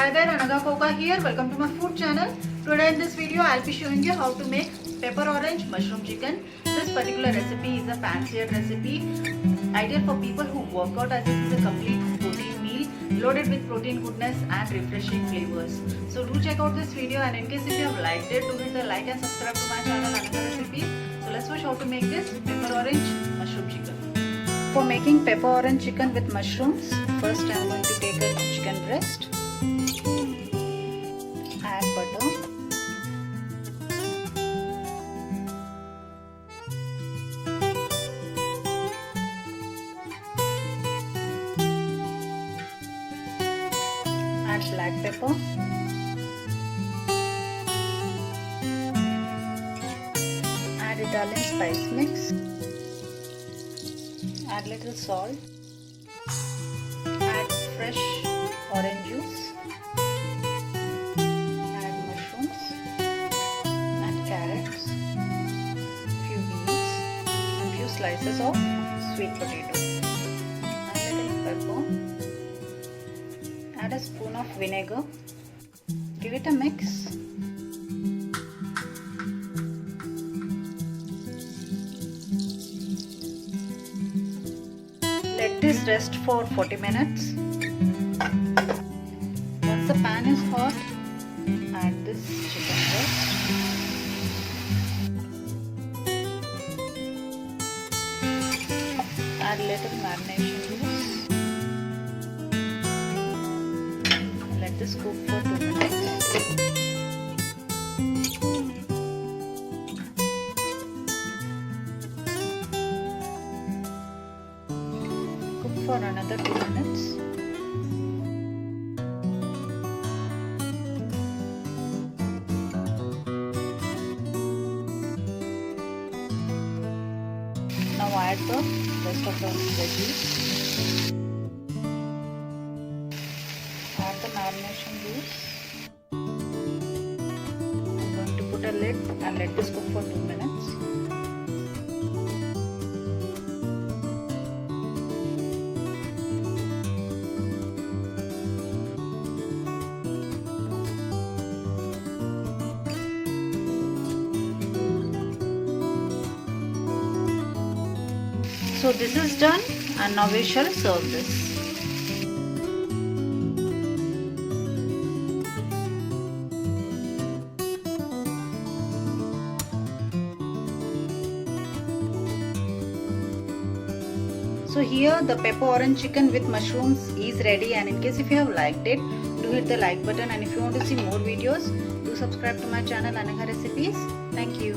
Hi there, Anaga Koka here. Welcome to my food channel. Today in this video, I'll be showing you how to make pepper orange mushroom chicken. This particular recipe is a fancier recipe, ideal for people who work out, as this is a complete protein meal loaded with protein goodness and refreshing flavors. So do check out this video, and in case if you have liked it, do hit the like and subscribe to my channel Anaga Recipes. So let's watch how to make this pepper orange mushroom chicken. For making pepper orange chicken with mushrooms, first I am going to take a chicken breast. Add butter, add black pepper, add Italian spice mix, add little salt, add fresh orange juice, slices of sweet potato, add a little pepper, add a spoon of vinegar, give it a mix. Let this rest for 40 minutes. Once the pan is hot, add this chicken breast. Add little marination juice. Let this cook for 2 minutes. Cook for another 2 minutes. Now add the rest of the veggies. Add the marination juice. I'm going to put a lid and let this cook for 2 minutes. So this is done, and now we shall serve this. So here the pepper orange chicken with mushrooms is ready, and in case if you have liked it, do hit the like button, and if you want to see more videos, do subscribe to my channel Anaga Recipes. Thank you.